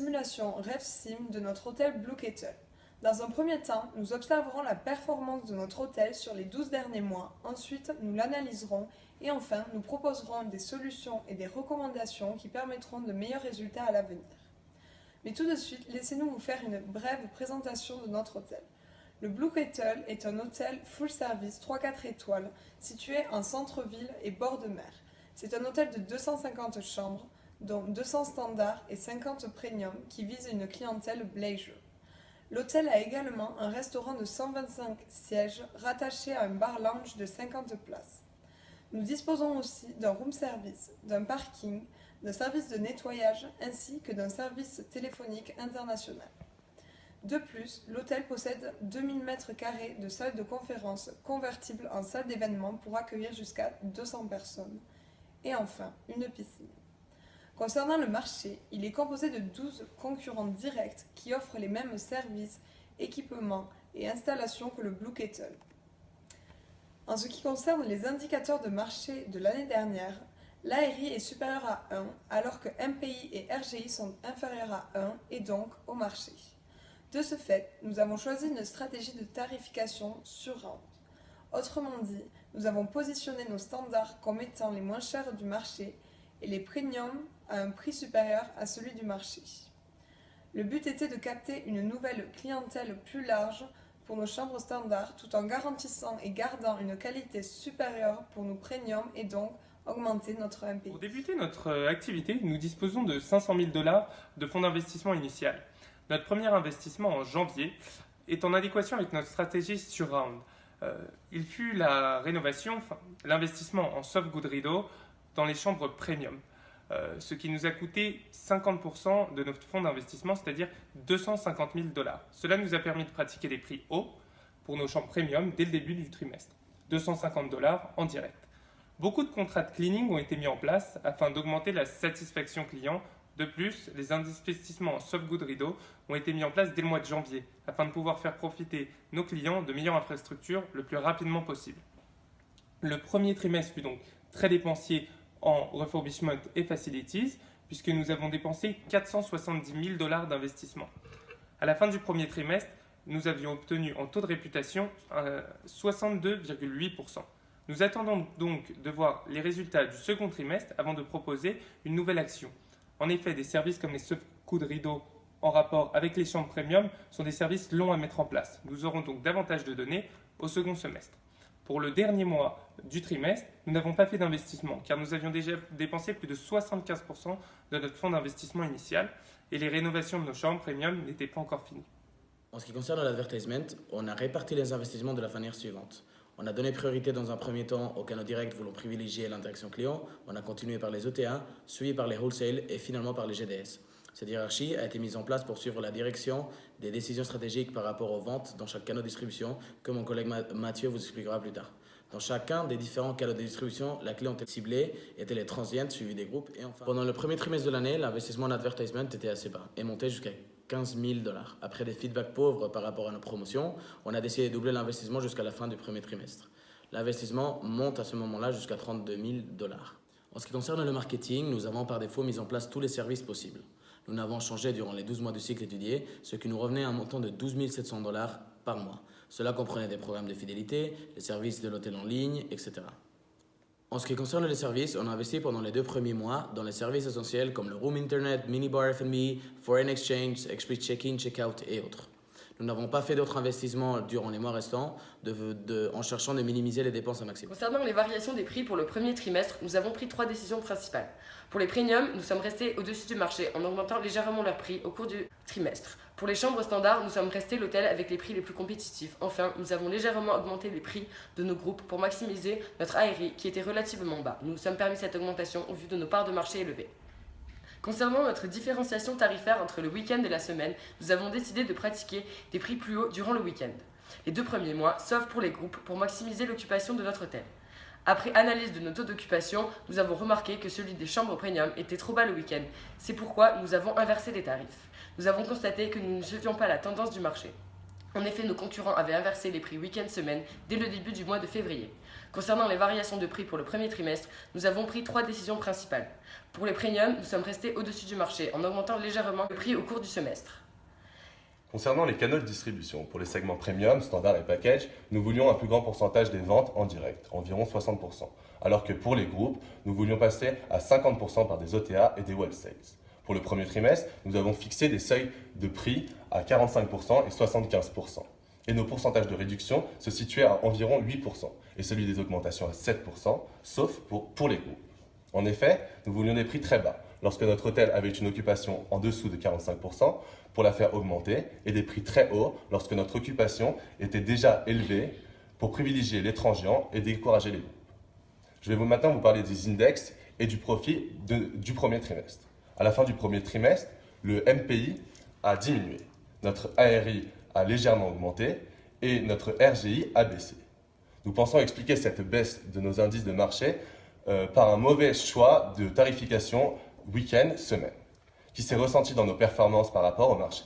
simulation RevSim de notre hôtel Blue Kettle. Dans un premier temps, nous observerons la performance de notre hôtel sur les 12 derniers mois, ensuite nous l'analyserons et enfin nous proposerons des solutions et des recommandations qui permettront de meilleurs résultats à l'avenir. Mais tout de suite, laissez-nous vous faire une brève présentation de notre hôtel. Le Blue Kettle est un hôtel full service 3-4 étoiles situé en centre-ville et bord de mer. C'est un hôtel de 250 chambres, dont 200 standards et 50 premium qui visent une clientèle leisure. L'hôtel a également un restaurant de 125 sièges rattaché à un bar-lounge de 50 places. Nous disposons aussi d'un room service, d'un parking, d'un service de nettoyage ainsi que d'un service téléphonique international. De plus, l'hôtel possède 2000 m² de salle de conférence convertible en salle d'événement pour accueillir jusqu'à 200 personnes. Et enfin, une piscine. Concernant le marché, il est composé de 12 concurrents directs qui offrent les mêmes services, équipements et installations que le Blue Kettle. En ce qui concerne les indicateurs de marché de l'année dernière, l'ARI est supérieur à 1 alors que MPI et RGI sont inférieurs à 1 et donc au marché. De ce fait, nous avons choisi une stratégie de tarification sur round. Autrement dit, nous avons positionné nos standards comme étant les moins chers du marché et les premiums à un prix supérieur à celui du marché. Le but était de capter une nouvelle clientèle plus large pour nos chambres standards tout en garantissant et gardant une qualité supérieure pour nos premiums et donc augmenter notre MPI. Pour débuter notre activité, nous disposons de 500 000 $ de fonds d'investissement initial. Notre premier investissement en janvier est en adéquation avec notre stratégie sur round. Il fut la rénovation, l'investissement en soft good rideau dans les chambres premium, ce qui nous a coûté 50% de notre fonds d'investissement, c'est-à-dire 250 000 $. Cela nous a permis de pratiquer des prix hauts pour nos chambres premium dès le début du trimestre, 250 $ en direct. Beaucoup de contrats de cleaning ont été mis en place afin d'augmenter la satisfaction client. De plus, les investissements en soft good rideau ont été mis en place dès le mois de janvier afin de pouvoir faire profiter nos clients de meilleures infrastructures le plus rapidement possible. Le premier trimestre fut donc très dépensier en refurbishment et facilities puisque nous avons dépensé 470 000 $ d'investissement. À la fin du premier trimestre, nous avions obtenu en taux de réputation 62,8%. Nous attendons donc de voir les résultats du second trimestre avant de proposer une nouvelle action. En effet, des services comme les soft good rideaux en rapport avec les chambres premium sont des services longs à mettre en place. Nous aurons donc davantage de données au second semestre. Pour le dernier mois du trimestre, nous n'avons pas fait d'investissement car nous avions déjà dépensé plus de 75% de notre fonds d'investissement initial et les rénovations de nos chambres premium n'étaient pas encore finies. En ce qui concerne l'advertisement, on a réparti les investissements de la manière suivante. On a donné priorité dans un premier temps aux canaux directs voulant privilégier l'interaction client. On a continué par les OTA, suivi par les wholesale et finalement par les GDS. Cette hiérarchie a été mise en place pour suivre la direction des décisions stratégiques par rapport aux ventes dans chaque canal de distribution, que mon collègue Mathieu vous expliquera plus tard. Dans chacun des différents canaux de distribution, la clientèle ciblée était les transientes suivies des groupes. Et enfin, pendant le premier trimestre de l'année, l'investissement en advertisement était assez bas et montait jusqu'à 15 000 $. Après des feedbacks pauvres par rapport à nos promotions, on a décidé de doubler l'investissement jusqu'à la fin du premier trimestre. L'investissement monte à ce moment-là jusqu'à 32 000 $. En ce qui concerne le marketing, nous avons par défaut mis en place tous les services possibles. Nous n'avons changé durant les 12 mois du cycle étudié, ce qui nous revenait à un montant de 12 700 $ par mois. Cela comprenait des programmes de fidélité, les services de l'hôtel en ligne, etc. En ce qui concerne les services, on a investi pendant les 2 premiers mois dans les services essentiels comme le room internet, minibar F&B, foreign exchange, express check-in, check-out et autres. Nous n'avons pas fait d'autres investissements durant les mois restants en cherchant de minimiser les dépenses au maximum. Concernant les variations des prix pour le premier trimestre, nous avons pris 3 décisions principales. Pour les premiums, nous sommes restés au-dessus du marché en augmentant légèrement leurs prix au cours du trimestre. Pour les chambres standards, nous sommes restés l'hôtel avec les prix les plus compétitifs. Enfin, nous avons légèrement augmenté les prix de nos groupes pour maximiser notre ARI qui était relativement bas. Nous nous sommes permis cette augmentation au vu de nos parts de marché élevées. Concernant notre différenciation tarifaire entre le week-end et la semaine, nous avons décidé de pratiquer des prix plus hauts durant le week-end. Les 2 premiers mois, sauf pour les groupes, pour maximiser l'occupation de notre hôtel. Après analyse de nos taux d'occupation, nous avons remarqué que celui des chambres premium était trop bas le week-end. C'est pourquoi nous avons inversé les tarifs. Nous avons constaté que nous ne suivions pas la tendance du marché. En effet, nos concurrents avaient inversé les prix week-end-semaine dès le début du mois de février. Concernant les variations de prix pour le premier trimestre, nous avons pris 3 décisions principales. Pour les premiums, nous sommes restés au-dessus du marché en augmentant légèrement le prix au cours du semestre. Concernant les canaux de distribution, pour les segments premium, standard et package, nous voulions un plus grand pourcentage des ventes en direct, environ 60%, alors que pour les groupes, nous voulions passer à 50% par des OTA et des wholesales. Pour le premier trimestre, nous avons fixé des seuils de prix à 45% et 75%. Et nos pourcentages de réduction se situaient à environ 8%, et celui des augmentations à 7%, sauf pour les groupes. En effet, nous voulions des prix très bas, lorsque notre hôtel avait une occupation en dessous de 45%, pour la faire augmenter, et des prix très hauts lorsque notre occupation était déjà élevée pour privilégier les transients et décourager les groupes. Je vais maintenant vous parler des index et du profit du premier trimestre. À la fin du premier trimestre, le MPI a diminué, notre ARI a légèrement augmenté et notre RGI a baissé. Nous pensons expliquer cette baisse de nos indices de marché par un mauvais choix de tarification week-end-semaine, qui s'est ressenti dans nos performances par rapport au marché.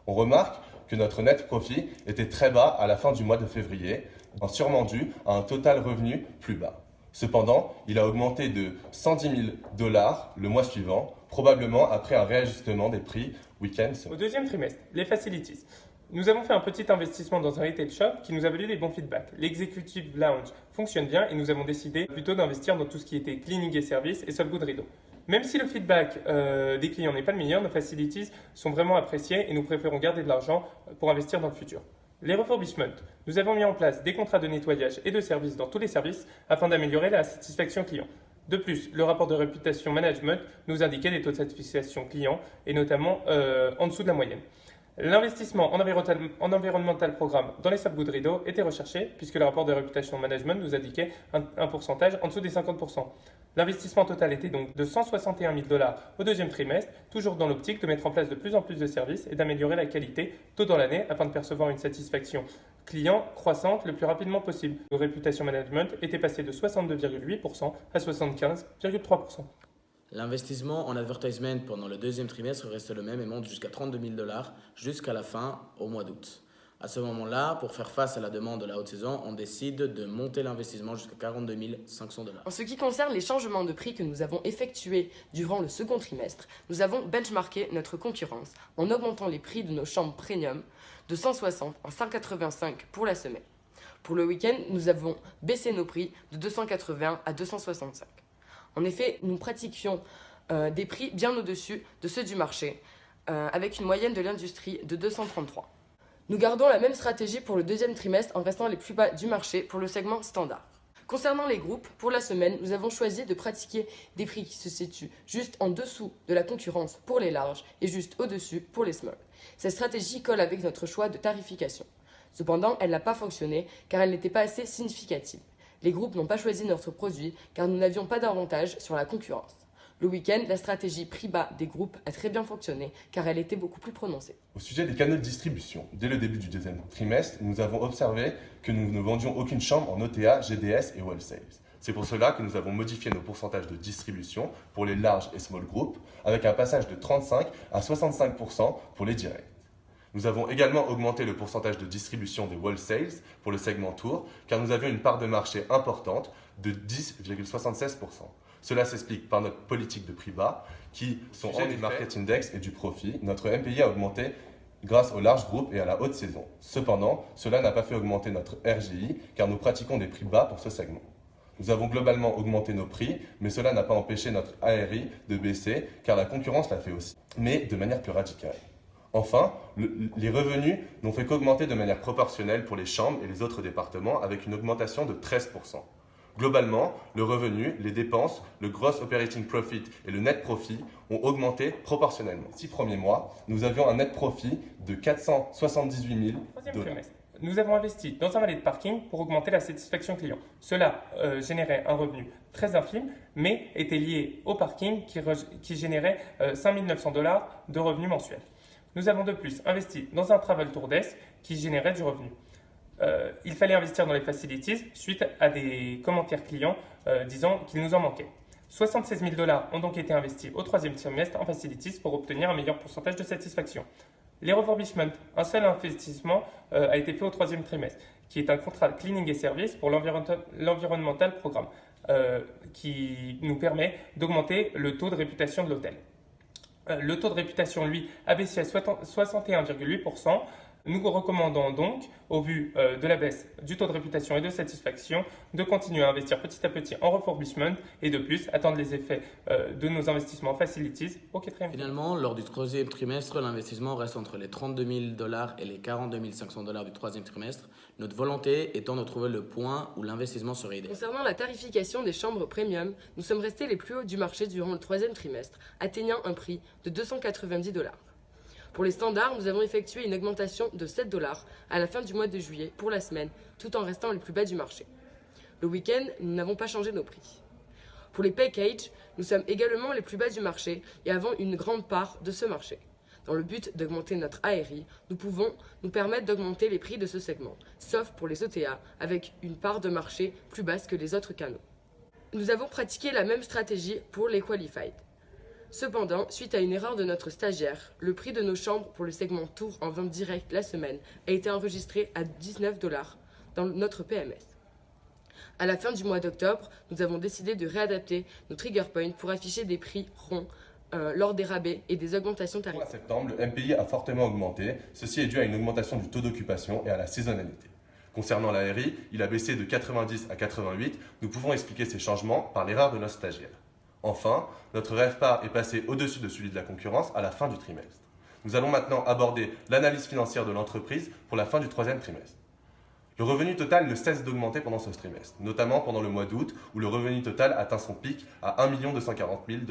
On remarque que notre net profit était très bas à la fin du mois de février, sûrement dû à un total revenu plus bas. Cependant, il a augmenté de 110 000 $ le mois suivant, probablement après un réajustement des prix week-end-semaine. Au deuxième trimestre, les facilities. Nous avons fait un petit investissement dans un retail shop qui nous a valu des bons feedbacks. L'executive lounge fonctionne bien et nous avons décidé plutôt d'investir dans tout ce qui était cleaning et service et seul goût de rideau. Même si le feedback des clients n'est pas le meilleur, nos facilities sont vraiment appréciées et nous préférons garder de l'argent pour investir dans le futur. Les refurbishments. Nous avons mis en place des contrats de nettoyage et de service dans tous les services afin d'améliorer la satisfaction client. De plus, le rapport de réputation management nous indiquait des taux de satisfaction client et notamment en dessous de la moyenne. L'investissement en environnemental programme dans les sables de rideau était recherché puisque le rapport de réputation management nous indiquait un pourcentage en dessous des 50%. L'investissement total était donc de 161 000 $ au deuxième trimestre, toujours dans l'optique de mettre en place de plus en plus de services et d'améliorer la qualité tôt dans l'année afin de percevoir une satisfaction client croissante le plus rapidement possible. Le réputation management était passé de 62,8% à 75,3%. L'investissement en advertisement pendant le deuxième trimestre reste le même et monte jusqu'à 32 000 $ jusqu'à la fin au mois d'août. À ce moment-là, pour faire face à la demande de la haute saison, on décide de monter l'investissement jusqu'à 42 500 $. En ce qui concerne les changements de prix que nous avons effectués durant le second trimestre, nous avons benchmarké notre concurrence en augmentant les prix de nos chambres premium de 160 à 185 pour la semaine. Pour le week-end, nous avons baissé nos prix de 280 à 265. En effet, nous pratiquions des prix bien au-dessus de ceux du marché, avec une moyenne de l'industrie de 233. Nous gardons la même stratégie pour le deuxième trimestre en restant les plus bas du marché pour le segment standard. Concernant les groupes, pour la semaine, nous avons choisi de pratiquer des prix qui se situent juste en dessous de la concurrence pour les larges et juste au-dessus pour les small. Cette stratégie colle avec notre choix de tarification. Cependant, elle n'a pas fonctionné car elle n'était pas assez significative. Les groupes n'ont pas choisi notre produit car nous n'avions pas d'avantage sur la concurrence. Le week-end, la stratégie prix bas des groupes a très bien fonctionné car elle était beaucoup plus prononcée. Au sujet des canaux de distribution, dès le début du deuxième trimestre, nous avons observé que nous ne vendions aucune chambre en OTA, GDS et wholesale. C'est pour cela que nous avons modifié nos pourcentages de distribution pour les larges et small groups avec un passage de 35 à 65% pour les directs. Nous avons également augmenté le pourcentage de distribution des wholesales pour le segment tour car nous avions une part de marché importante de 10,76%. Cela s'explique par notre politique de prix bas qui sont en du market index et du profit. Notre MPI a augmenté grâce aux larges groupes et à la haute saison. Cependant, cela n'a pas fait augmenter notre RGI car nous pratiquons des prix bas pour ce segment. Nous avons globalement augmenté nos prix, mais cela n'a pas empêché notre ARI de baisser car la concurrence l'a fait aussi, mais de manière plus radicale. Enfin, les revenus n'ont fait qu'augmenter de manière proportionnelle pour les chambres et les autres départements avec une augmentation de 13%. Globalement, le revenu, les dépenses, le gross operating profit et le net profit ont augmenté proportionnellement. 6 premiers mois, nous avions un net profit de 478 000 $. Nous avons investi dans un valet de parking pour augmenter la satisfaction client. Cela générait un revenu très infime, mais était lié au parking qui générait 5 900 $ de revenus mensuels. Nous avons de plus investi dans un travel tour desk qui générait du revenu. Il fallait investir dans les facilities suite à des commentaires clients disant qu'il nous en manquait. 76 000 $ ont donc été investis au troisième trimestre en facilities pour obtenir un meilleur pourcentage de satisfaction. Les refurbishments, un seul investissement a été fait au troisième trimestre, qui est un contrat cleaning et service pour l'environnemental programme, qui nous permet d'augmenter le taux de réputation de l'hôtel. Le taux de réputation, lui, a baissé à 61,8%. Nous recommandons donc, au vu de la baisse du taux de réputation et de satisfaction, de continuer à investir petit à petit en refurbishment et de plus attendre les effets de nos investissements en facilities au quatrième. Finalement, lors du troisième trimestre, l'investissement reste entre les $32 000 et les $42 500 du troisième trimestre, notre volonté étant de trouver le point où l'investissement serait idéal. Concernant la tarification des chambres premium, nous sommes restés les plus hauts du marché durant le troisième trimestre, atteignant un prix de $290. Pour les standards, nous avons effectué une augmentation de $7 à la fin du mois de juillet pour la semaine, tout en restant les plus bas du marché. Le week-end, nous n'avons pas changé nos prix. Pour les packages, nous sommes également les plus bas du marché et avons une grande part de ce marché. Dans le but d'augmenter notre ARI, nous pouvons nous permettre d'augmenter les prix de ce segment, sauf pour les OTA, avec une part de marché plus basse que les autres canaux. Nous avons pratiqué la même stratégie pour les qualified. Cependant, suite à une erreur de notre stagiaire, le prix de nos chambres pour le segment tour en vente directe la semaine a été enregistré à $19 dans notre PMS. À la fin du mois d'octobre, nous avons décidé de réadapter nos trigger points pour afficher des prix ronds lors des rabais et des augmentations tarifaires. En septembre, le MPI a fortement augmenté. Ceci est dû à une augmentation du taux d'occupation et à la saisonnalité. Concernant l'ARI, il a baissé de 90 à 88. Nous pouvons expliquer ces changements par l'erreur de notre stagiaire. Enfin, notre RevPAR est passé au-dessus de celui de la concurrence à la fin du trimestre. Nous allons maintenant aborder l'analyse financière de l'entreprise pour la fin du troisième trimestre. Le revenu total ne cesse d'augmenter pendant ce trimestre, notamment pendant le mois d'août où le revenu total atteint son pic à $1 240 000.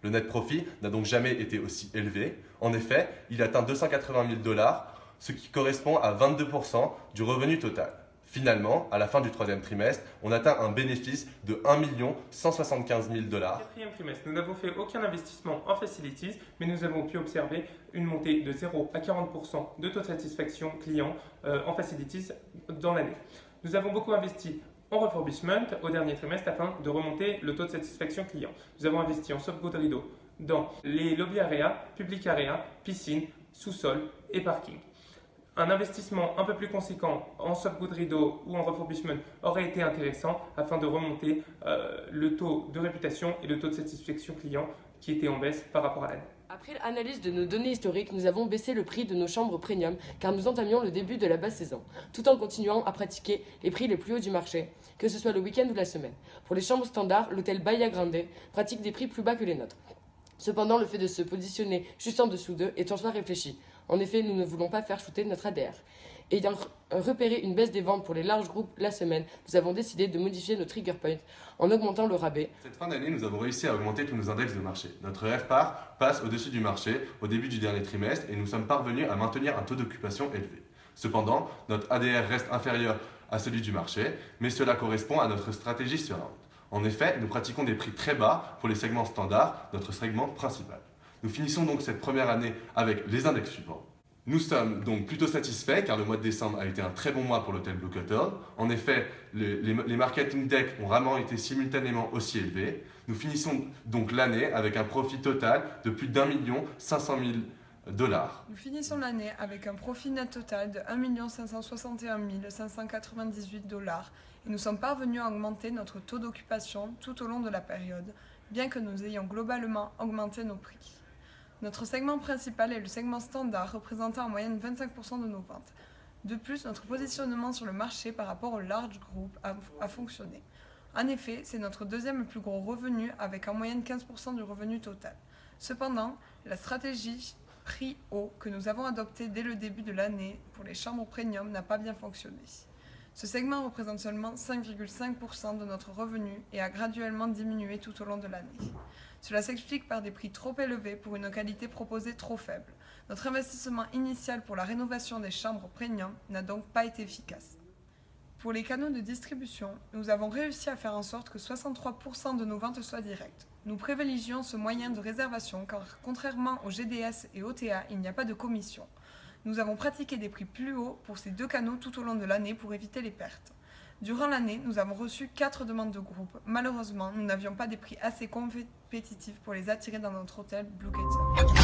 Le net profit n'a donc jamais été aussi élevé. En effet, il atteint $280 000, ce qui correspond à 22% du revenu total. Finalement, à la fin du troisième trimestre, on atteint un bénéfice de $1 175 000. Quatrième trimestre, nous n'avons fait aucun investissement en facilities, mais nous avons pu observer une montée de 0 à 40% de taux de satisfaction client en facilities dans l'année. Nous avons beaucoup investi en refurbishment au dernier trimestre afin de remonter le taux de satisfaction client. Nous avons investi en soft good rideau dans les lobby area, public area, piscine, sous-sol et parking. Un investissement un peu plus conséquent en soft good rideau ou en refurbishment aurait été intéressant afin de remonter le taux de réputation et le taux de satisfaction client qui était en baisse par rapport à l'année. Après l'analyse de nos données historiques, nous avons baissé le prix de nos chambres premium car nous entamions le début de la basse saison, tout en continuant à pratiquer les prix les plus hauts du marché, que ce soit le week-end ou la semaine. Pour les chambres standards, l'hôtel Bahia Grande pratique des prix plus bas que les nôtres. Cependant, le fait de se positionner juste en dessous d'eux est en soi réfléchi. En effet, nous ne voulons pas faire shooter notre ADR. Ayant repéré une baisse des ventes pour les larges groupes la semaine, nous avons décidé de modifier nos trigger points en augmentant le rabais. Cette fin d'année, nous avons réussi à augmenter tous nos index de marché. Notre RevPAR passe au-dessus du marché au début du dernier trimestre et nous sommes parvenus à maintenir un taux d'occupation élevé. Cependant, notre ADR reste inférieur à celui du marché, mais cela correspond à notre stratégie sur la vente. En effet, nous pratiquons des prix très bas pour les segments standards, notre segment principal. Nous finissons donc cette première année avec les index suivants. Nous sommes donc plutôt satisfaits car le mois de décembre a été un très bon mois pour l'hôtel Blue Hotel. En effet, les marketing decks ont vraiment été simultanément aussi élevés. Nous finissons donc l'année avec un profit total de plus d'1 500 000 $. Nous finissons l'année avec un profit net total de 1 561 598 $ et nous sommes parvenus à augmenter notre taux d'occupation tout au long de la période, bien que nous ayons globalement augmenté nos prix. Notre segment principal est le segment standard, représentant en moyenne 25% de nos ventes. De plus, notre positionnement sur le marché par rapport aux large groups a fonctionné. En effet, c'est notre deuxième plus gros revenu avec en moyenne 15% du revenu total. Cependant, la stratégie prix haut que nous avons adoptée dès le début de l'année pour les chambres premium n'a pas bien fonctionné. Ce segment représente seulement 5,5% de notre revenu et a graduellement diminué tout au long de l'année. Cela s'explique par des prix trop élevés pour une qualité proposée trop faible. Notre investissement initial pour la rénovation des chambres premium n'a donc pas été efficace. Pour les canaux de distribution, nous avons réussi à faire en sorte que 63% de nos ventes soient directes. Nous privilégions ce moyen de réservation car, contrairement aux GDS et OTA, il n'y a pas de commission. Nous avons pratiqué des prix plus hauts pour ces deux canaux tout au long de l'année pour éviter les pertes. Durant l'année, nous avons reçu 4 demandes de groupe. Malheureusement, nous n'avions pas des prix assez compétitifs pour les attirer dans notre hôtel Blue Hotel.